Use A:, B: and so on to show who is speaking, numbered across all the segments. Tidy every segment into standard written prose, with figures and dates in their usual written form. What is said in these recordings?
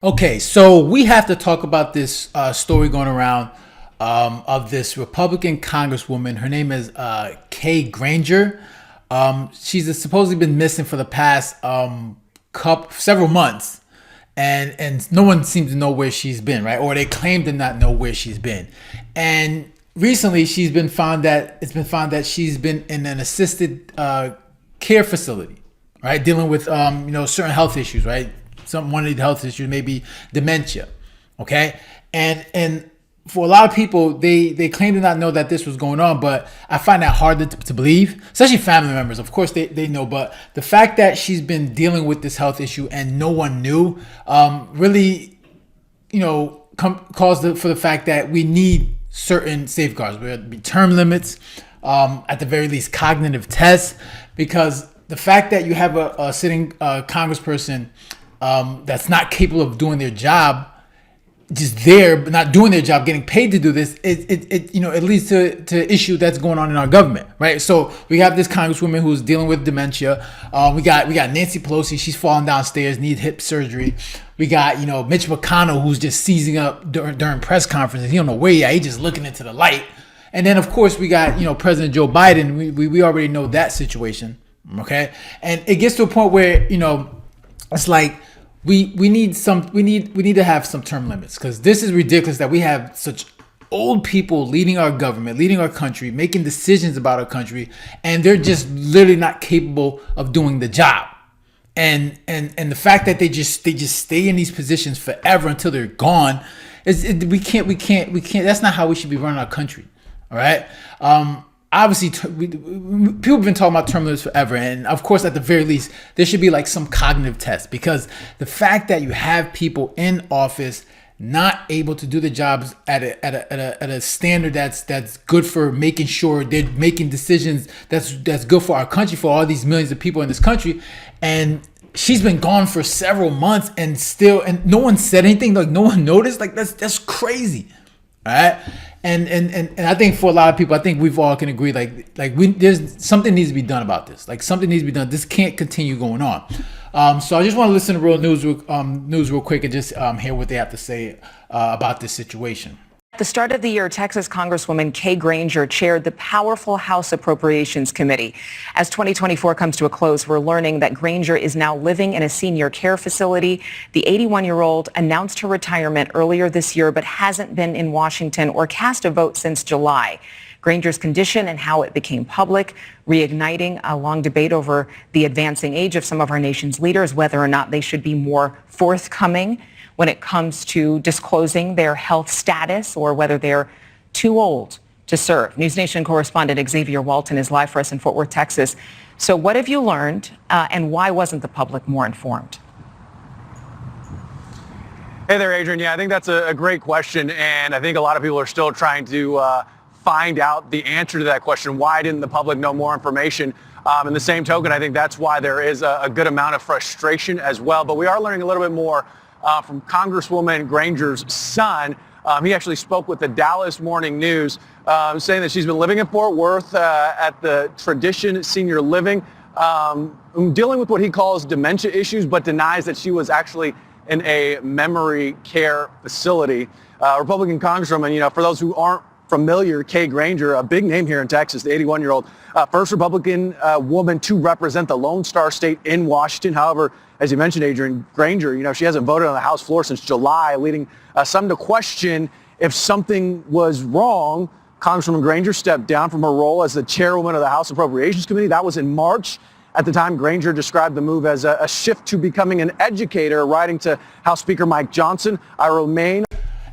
A: Okay, so we have to talk about this story going around of this Republican Congresswoman. Her name is Kay Granger. She's supposedly been missing for the past several months, and no one seems to know where she's been, right? Or they claim to not know where she's been. And recently, it's been found that she's been in an assisted care facility, right, dealing with certain health issues, right? One of the health issues, maybe dementia. Okay. And for a lot of people, they claim to not know that this was going on, but I find that hard to believe, especially family members. Of course, they know, but the fact that she's been dealing with this health issue and no one knew, really, calls for the fact that we need certain safeguards, whether it be term limits, at the very least, cognitive tests, because the fact that you have a sitting congressperson that's not capable of doing their job, just there but not doing their job, getting paid to do this, it leads to issue that's going on in our government, right? So we have this congresswoman who's dealing with dementia. We got Nancy Pelosi, she's falling downstairs, needs hip surgery. We got Mitch McConnell, who's just seizing up during press conferences. He don't know where he at. He just looking into the light. And then of course we got President Joe Biden. We already know that situation, okay? And it gets to a point where it's like we need to have some term limits, because this is ridiculous that we have such old people leading our government, leading our country, making decisions about our country, and they're just literally not capable of doing the job. And the fact that they just stay in these positions forever until they're gone we can't. That's not how we should be running our country. All right. Obviously, people have been talking about term limits forever, and of course, at the very least, there should be like some cognitive test, because the fact that you have people in office not able to do the jobs at a standard that's good for making sure they're making decisions that's good for our country, for all these millions of people in this country, and she's been gone for several months and no one said anything, like no one noticed, like that's crazy, all right? And I think for a lot of people, I think we've all can agree, there's something needs to be done about this. Like something needs to be done. This can't continue going on. So I just want to listen to news real quick and just hear what they have to say about this situation.
B: At the start of the year, Texas Congresswoman Kay Granger chaired the powerful House Appropriations Committee. As 2024 comes to a close, we're learning that Granger is now living in a senior care facility. The 81-year-old announced her retirement earlier this year, but hasn't been in Washington or cast a vote since July. Granger's condition and how it became public, reigniting a long debate over the advancing age of some of our nation's leaders, whether or not they should be more forthcoming when it comes to disclosing their health status, or whether they're too old to serve. News Nation correspondent Xavier Walton is live for us in Fort Worth, Texas. So what have you learned, and why wasn't the public more informed?
C: Hey there, Adrian. Yeah, I think that's a great question, and I think a lot of people are still trying to find out the answer to that question. Why didn't the public know more information? In the same token, I think that's why there is a good amount of frustration as well. But we are learning a little bit more from Congresswoman Granger's son. He actually spoke with the Dallas Morning News, saying that she's been living in Fort Worth at the Tradition Senior Living, dealing with what he calls dementia issues, but denies that she was actually in a memory care facility. Republican Congresswoman, for those who aren't familiar, Kay Granger, a big name here in Texas, the 81-year-old, first Republican woman to represent the Lone Star State in Washington. However, as you mentioned, Adrian, Granger, she hasn't voted on the House floor since July, leading some to question if something was wrong. Congresswoman Granger stepped down from her role as the chairwoman of the House Appropriations Committee. That was in March. At the time, Granger described the move as a shift to becoming an educator, writing to House Speaker Mike Johnson, "I remain..."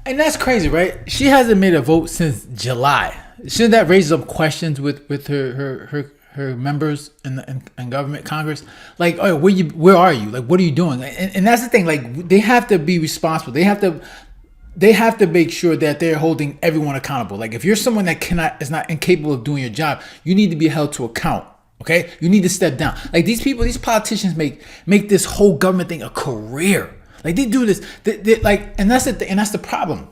A: And that's crazy, right? She hasn't made a vote since July. Shouldn't that raise up questions with her members in government, Congress? Like, oh, where are you? Like, what are you doing? And that's the thing. Like, they have to be responsible. They have to make sure that they're holding everyone accountable. Like, if you're someone that is not incapable of doing your job, you need to be held to account. Okay, you need to step down. Like, these politicians make this whole government thing a career. Like, they do this, and that's the problem,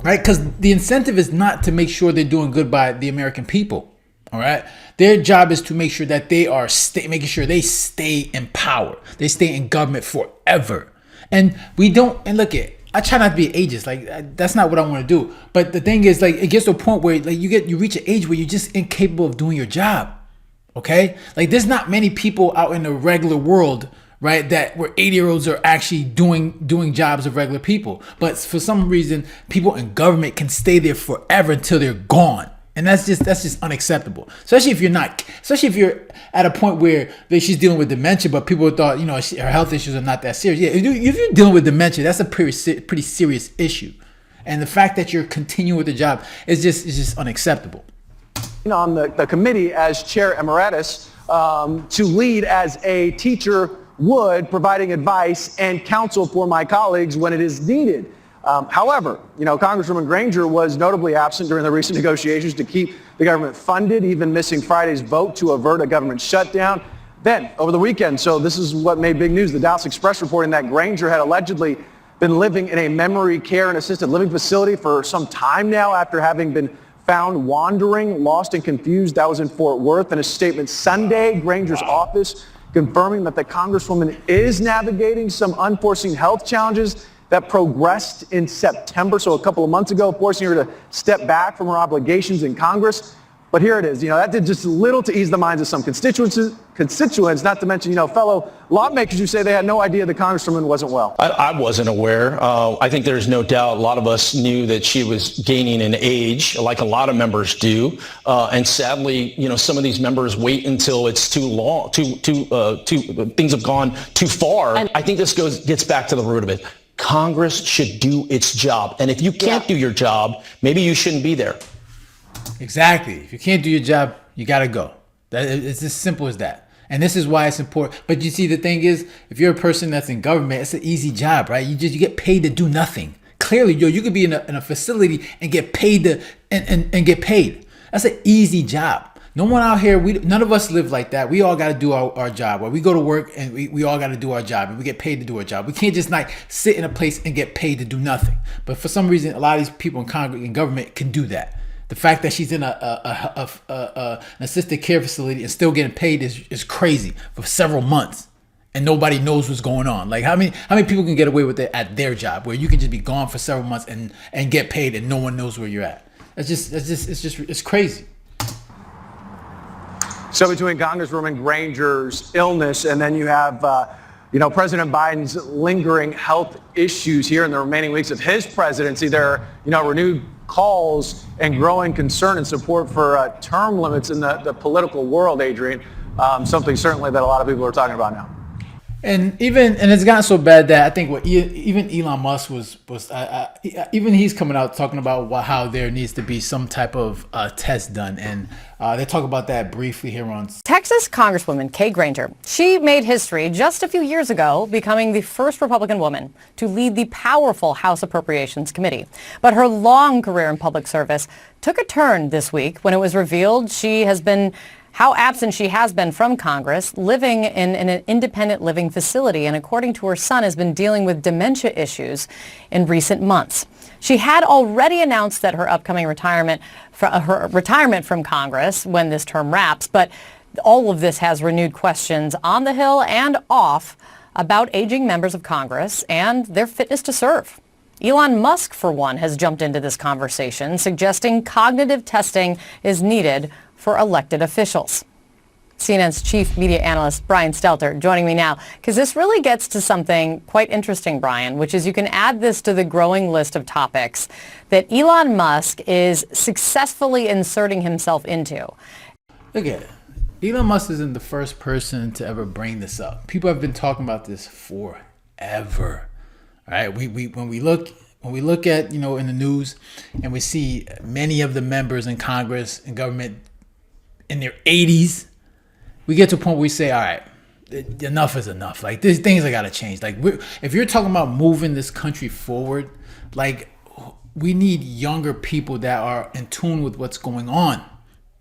A: right? Because the incentive is not to make sure they're doing good by the American people. All right, their job is to make sure that they are making sure they stay in power, they stay in government forever, And we don't, and look at, I try not to be ageist. Like, that's not what I want to do. But the thing is, like, it gets to a point where like you reach an age where you're just incapable of doing your job. Okay? Like, there's not many people out in the regular world, right, that where 80-year-olds are actually doing jobs of regular people. But for some reason, people in government can stay there forever until they're gone. And that's just unacceptable. Especially if you're at a point where she's dealing with dementia, but people thought, her health issues are not that serious. Yeah, if you're dealing with dementia, that's a pretty serious issue. And the fact that you're continuing with the job is just unacceptable.
C: On the committee as chair emeritus to lead as a teacher would, providing advice and counsel for my colleagues when it is needed. However, Congresswoman Granger was notably absent during the recent negotiations to keep the government funded, even missing Friday's vote to avert a government shutdown. Then, over the weekend, so this is what made big news, the Dallas Express reporting that Granger had allegedly been living in a memory care and assisted living facility for some time now after having been found wandering, lost and confused. That was in Fort Worth. In a statement Sunday, Granger's office confirming that the Congresswoman is navigating some unforeseen health challenges that progressed in September, so a couple of months ago, forcing her to step back from her obligations in Congress. But here it is. That did just little to ease the minds of some constituents, not to mention, fellow lawmakers who say they had no idea the Congresswoman wasn't well.
D: I wasn't aware. I think there's no doubt a lot of us knew that she was gaining in age, like a lot of members do. And sadly, some of these members wait until it's too long, things have gone too far. And I think this gets back to the root of it. Congress should do its job. And if you can't do your job, maybe you shouldn't be there.
A: Exactly. If you can't do your job, you got to go. It's as simple as that. And this is why it's important. But you see, the thing is, if you're a person that's in government, it's an easy job, right? You get paid to do nothing. Clearly, you could be in a facility and get paid and get paid. That's an easy job. No one out here, none of us live like that. We all got to do our job. Or we go to work and we all got to do our job and we get paid to do our job. We can't just like sit in a place and get paid to do nothing. But for some reason, a lot of these people in Congress and government can do that. The fact that she's in an assisted care facility and still getting paid is crazy for several months, and nobody knows what's going on. Like how many people can get away with it at their job, where you can just be gone for several months and get paid and no one knows where you're at? It's crazy.
C: So between Congresswoman Granger's illness and then you have, President Biden's lingering health issues here in the remaining weeks of his presidency, there are, renewed calls and growing concern and support for term limits in the political world, Adrian. Something certainly that a lot of people are talking about now.
A: And it's gotten so bad that I think even Elon Musk even he's coming out talking about how there needs to be some type of test done, and they talk about that briefly here on
E: Texas Congresswoman Kay Granger. She made history just a few years ago, becoming the first Republican woman to lead the powerful House Appropriations Committee. But her long career in public service took a turn this week when it was revealed how absent she has been from Congress, living in an independent living facility, and according to her son, has been dealing with dementia issues in recent months. She had already announced that her upcoming retirement from Congress when this term wraps, but all of this has renewed questions on the Hill and off about aging members of Congress and their fitness to serve. Elon Musk, for one, has jumped into this conversation, suggesting cognitive testing is needed for elected officials. CNN's chief media analyst, Brian Stelter, joining me now, because this really gets to something quite interesting, Brian, which is you can add this to the growing list of topics that Elon Musk is successfully inserting himself into.
A: Look at it. Elon Musk isn't the first person to ever bring this up. People have been talking about this forever. All right, when we look at, in the news and we see many of the members in Congress and government in their 80s, we get to a point where we say, all right, enough is enough. Like, these things are got to change. Like, if you're talking about moving this country forward, like, we need younger people that are in tune with what's going on.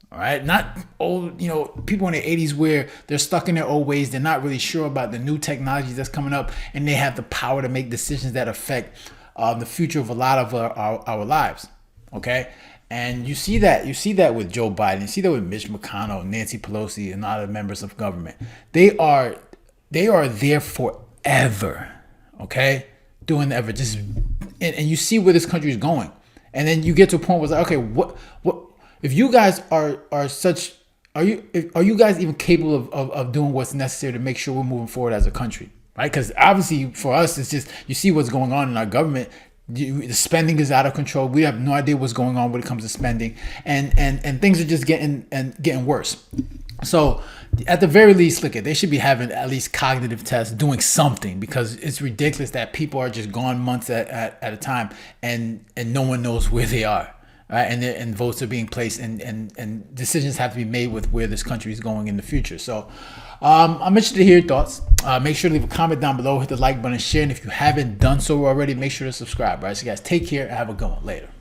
A: All right, not old, people in their 80s where they're stuck in their old ways. They're not really sure about the new technologies that's coming up, and they have the power to make decisions that affect the future of a lot of our lives. Okay, and you see that with Joe Biden. You see that with Mitch McConnell, Nancy Pelosi, and other members of government. They are there forever. okay, doing the effort, just and you see where this country is going, and then you get to a point where it's like, okay, what if you guys are such, are you guys even capable of doing what's necessary to make sure we're moving forward as a country, right? Because obviously for us, it's just, you see what's going on in our government. The spending is out of control. We have no idea what's going on when it comes to spending, and things are just getting worse. So at the very least, look, they should be having at least cognitive tests, doing something, because it's ridiculous that people are just gone months at a time, and no one knows where they are, right? And votes are being placed, and decisions have to be made with where this country is going in the future. So I'm interested to hear your thoughts. Make sure to leave a comment down below, hit the like button, share, and if you haven't done so already, make sure to subscribe, right? So guys, take care and have a good one. Later.